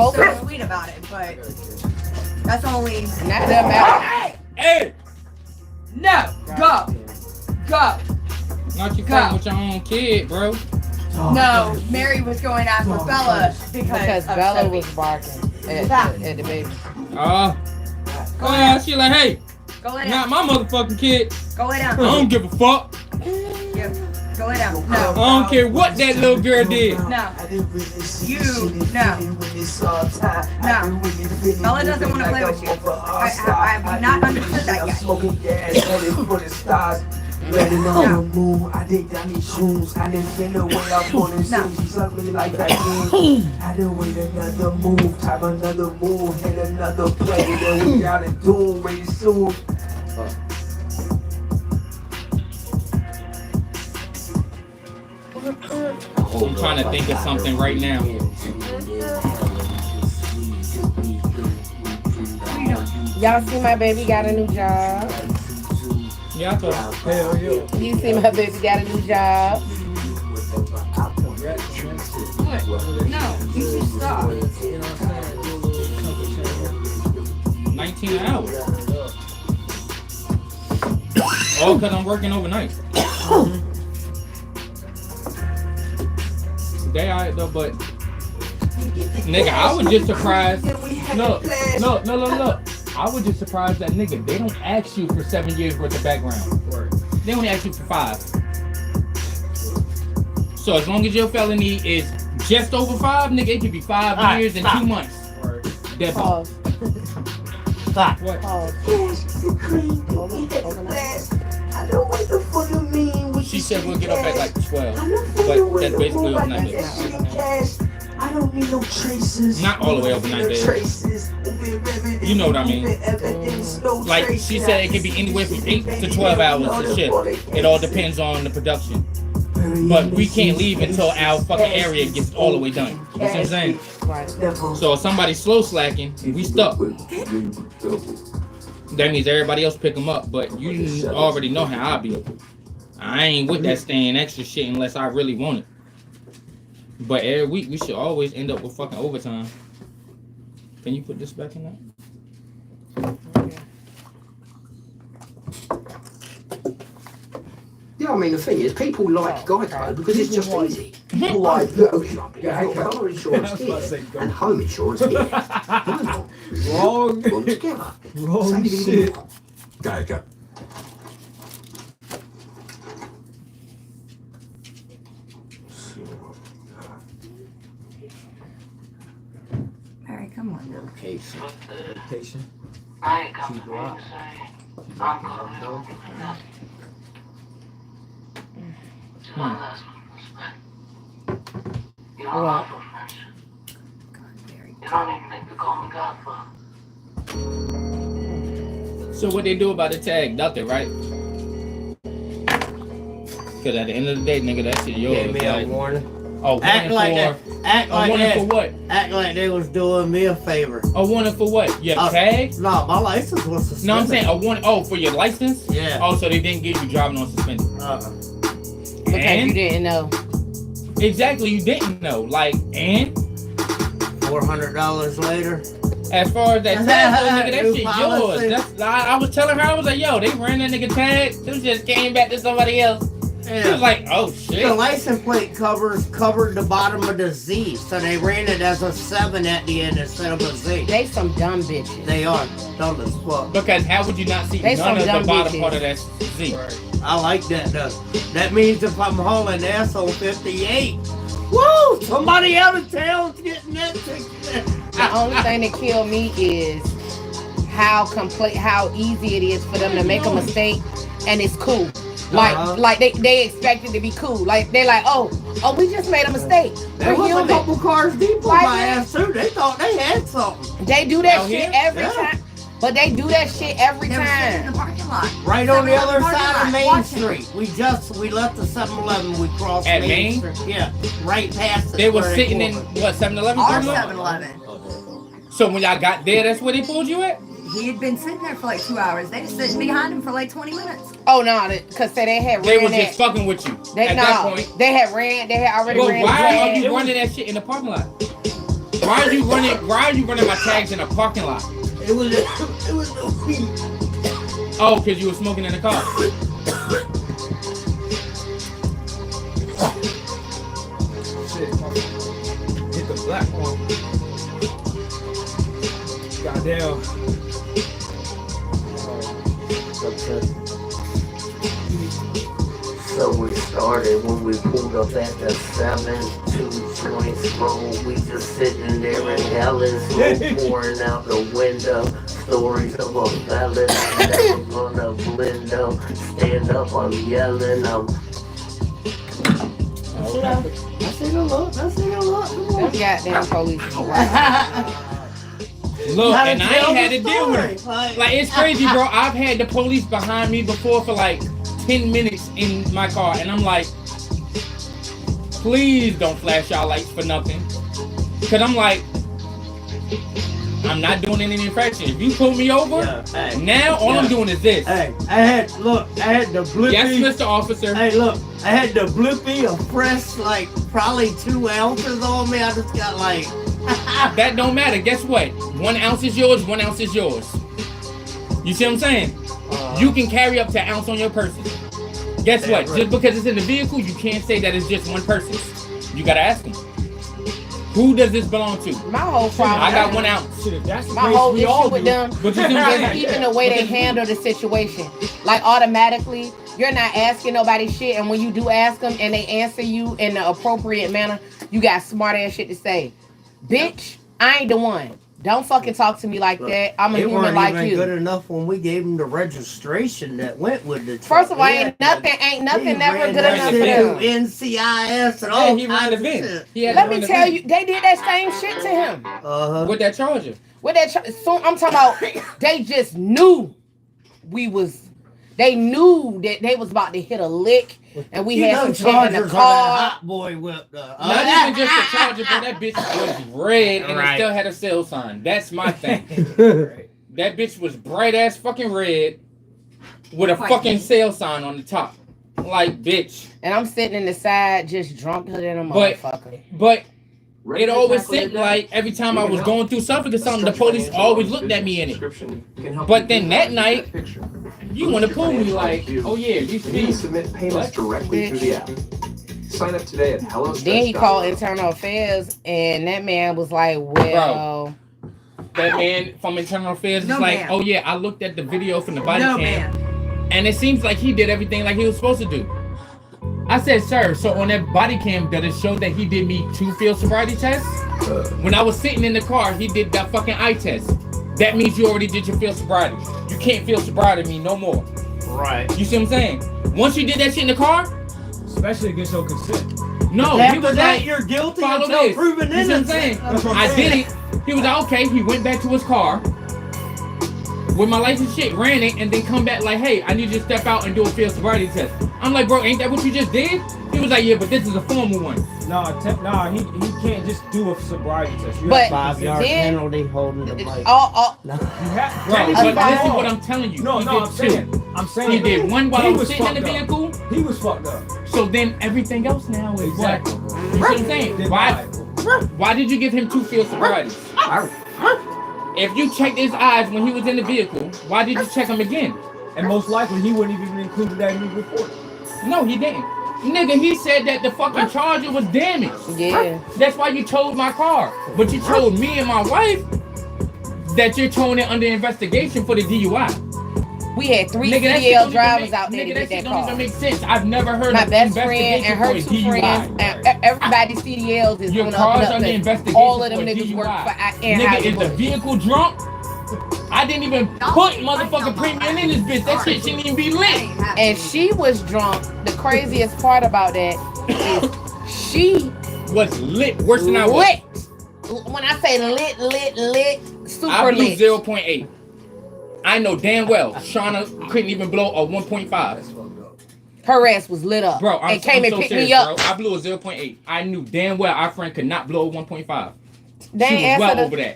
she's so sweet about it, but that's only. And that doesn't matter. Hey! No, go. Not you fucking with your own kid, bro. No, Mary was going after Bella because Bella Sophie. was barking at the baby. Go ahead. She like, hey, Go lay not down. my motherfucking kid. Go lay I down. don't give a fuck. Yeah. Go lay down. I No. don't care what that little girl did. No. No. Bella doesn't want to play with you. I have not understood that yet. Smoking gas, headed for the stars. Ready on the move, I think I need shoes. I didn't feel the way I'm on the shoes. She's ugly like that game. I didn't wait another move, type another move, hit another play. Then we got it doom, ready soon. I'm trying to think of something right now. Y'all see my baby got a new job? Yeah, I thought. Hell yeah. You see my baby got a new job? What? No, you should stop. 19 an hour. Oh, because I'm working overnight. They alright though, but nigga, I was just surprised. Look. I was just surprised that nigga, they don't ask you for 7 years worth of background. They only ask you for 5. So as long as your felony is just over 5, nigga, it could be 5 years and 2 months. Dead ball. Pause. Stop. What? Pause. She said we'll get up at like 12, but that's basically overnight. I don't need no traces. Not all the way overnight, babe. You know what I mean. Like she said, it could be anywhere from 8 to 12 hours of shift. It all depends on the production. But we can't leave until our fucking area gets all the way done. You see what I'm saying? Right. So if somebody's slow slacking, we stuck. That means everybody else pick them up. But you already know how I be. I ain't with that staying extra shit unless I really want it. But every week we should always end up with fucking overtime. Can you put this back in there? Okay. Yeah, I mean, the thing is, people like Geico because it's just easy. People like car insurance here and home insurance here. Why not? Wrong. Put them together. Wrong Save shit. even more. Geico. Mary, come on now. Location. Location. I ain't coming for you to say. I'm coming over for nothing. One last one. You don't offer friendship. You don't even think to call me Godfather. So what they do about the tag? Nothing, right? Because at the end of the day, nigga, that shit yours. Gave me a Like, warning. oh, Act like that. Act A like warning that. for what? Act like they was doing me a favor. A warning for what? Your tag? No, my license was suspended. No, I'm saying a warning. Oh, for your license? Yeah. Oh, so they didn't get you driving on suspended. Because And? you didn't know. Exactly, you didn't know. Like, and? $400 later. As far as that tag, though, nigga, that New shit policy. yours. That's, I was telling her, I was like, yo, they ran that nigga tag. Them just came back to somebody else. She was like, oh, The shit. license plate covered the bottom of the Z, so they ran it as a 7 at the end instead of a Z. They some dumb bitches. They are dumb as fuck. Because how would you not see They none some of the dumb bottom bitches. part of that Z? I like that though. That means if I'm hauling ass on 58, woo! Somebody out of town's getting that ticket. The only thing that killed me is how easy it is for them to make a mistake and it's cool. Like they expect it to be cool. Like they like, oh, we just made a mistake. There We're was a human. couple cars deep on Right my there. ass too. They thought they had something. They do that Out shit here? every Yeah. time. But they do that shit every They were sitting in time. the parking lot. Right on the other 7-Eleven side of parking Main lot, watching. Street. We left the 7-Eleven. We crossed At Main Main? Street. Yeah, right past it. They were where sitting in, pulled us. what, 7-Eleven? Our parking lot? 7-Eleven. So when y'all got there, that's where they pulled you at? He had been sitting there for like 2 hours. They just sitting behind him for like 20 minutes. Oh no, because they had They ran was that. just fucking with you They at that point. They had already Well, ran why the are tag. you running that shit in the parking lot? Why are you running my tags in a parking lot? It was the weed. Oh, because you were smoking in the car. Shit. Hit the black one. Goddamn. So we started when we pulled up at the 7-2 joints road. We just sitting there in Helen, smoke pouring out the window. Stories of a felon, I'm never gonna blend up. Stand up, I'm yelling, I'm. I see the look. Them goddamn police. Look, Gotta and I tell ain't had the to deal with it. story. Like, it's crazy, bro. I've had the police behind me before for like 10 minutes in my car, and I'm like, please don't flash y'all lights for nothing. Cause I'm like, I'm not doing any infraction. If you pull me over, Yeah, hey. now all I'm Yeah. doing is this. Hey, I had the blippy. Yes, Mr. Officer. Hey, look, I had the blippy, a fresh, like, probably 2 ounces on me. I just got like, That don't matter. Guess what? 1 ounce is yours, 1 ounce is yours. You see what I'm saying? You can carry up to an ounce on your person. Guess Yeah, what? right. Just because it's in the vehicle, you can't say that it's just one person. You gotta ask them. Who does this belong to? My whole problem. I got 1 ounce. Shit, if that's the My case, whole we all issue with do. them But you see what I'm is saying? even the way they handle the situation. Like automatically, you're not asking nobody shit, and when you do ask them and they answer you in the appropriate manner, you got smart ass shit to say. Bitch, I ain't the one. Don't fucking talk to me like that. I'm a it human weren't like even you. good enough when we gave him the registration that went with the truck. First of all, He ain't had nothing he never ran good that enough shit for them. through NCIS and Yeah, all he ran kinds the of VIN. shit. He had Let to me run the tell VIN. you, they did that same shit to him. With that charger. With that, soon I'm talking about. They just knew we was. They knew that they was about to hit a lick, and we had some shit in Chargers the are that car. hot boy whip. Not even just the charger, but that bitch was red and it Right. still had a sale sign. That's my thing. That bitch was bright ass fucking red with a fucking sale sign on the top. Like, bitch. And I'm sitting in the side, just drunker than a But- motherfucker. But it always seemed like every time I was going through Suffolk or something, the police always looked at me in it. But then that night, you want to pull me like, oh yeah, you You see. can submit payments directly through the app. Sign up today at HelloStretch.com. Then he called internal affairs, and that man was like, "Well, That man from internal affairs is No, like, ma'am. oh yeah, I looked at the video from the body No, cam, man. and it seems like he did everything like he was supposed to do. I said, sir, so on that body cam, does it show that he did me 2 field sobriety tests? When I was sitting in the car, he did that fucking eye test. That means you already did your field sobriety. You can't field sobriety me no more. Right. You see what I'm saying? Once you did that shit in the car, Especially against your consent. no, he After was that, like, you're guilty follow until this. proven You see what I'm innocent. saying? That's what I'm I saying. did it. He was like, okay. He went back to his car with my license shit, ran it, and then come back like, hey, I need you to step out and do a field sobriety test. I'm like, bro, ain't that what you just did? He was like, yeah, but this is a formal one. He can't just do a sobriety test. You But- have to 5-yard Then- penalty holding the mic. all You have, Bro, technically, but this is no. what I'm telling you. No, He no, did I'm two. saying. He did one while He I was was sitting in the fucked up. vehicle. He was fucked up. So then everything else now is Exactly. what? You see what I'm saying? Then Why did you give him 2 field sobrieties? If you checked his eyes when he was in the vehicle, why did you check him again? And most likely he wouldn't even include that in the report. No, he didn't. Nigga, he said that the fucking charger was damaged. yeah. That's why you towed my car. But you told me and my wife that you're towing it under investigation for the DUI. We had 3 Nigga, that shit CDL don't even drivers make- out there nigga, to get shit that don't car. even make sense. I've never heard My of best friend investigation and her for a 2 DUI. friends, and everybody's CDLs is Your going car's up and under up. investigation All of them for a niggas work DUI. for Nigga, is the Anheuser-Busch. vehicle drunk? I didn't even put motherfucking premium in this bitch. That shit shouldn't even be lit. And she was drunk. The craziest part about that is she Was lit worse than I was. lit. When I say lit, super I blew lit. 0.8. I know damn well Shauna couldn't even blow a 1.5. Her ass was lit up. Bro, I'm and came I'm and so picked serious, me up. bro. I blew a 0.8. I knew damn well our friend could not blow a 1.5. They She ain't was well answer over that.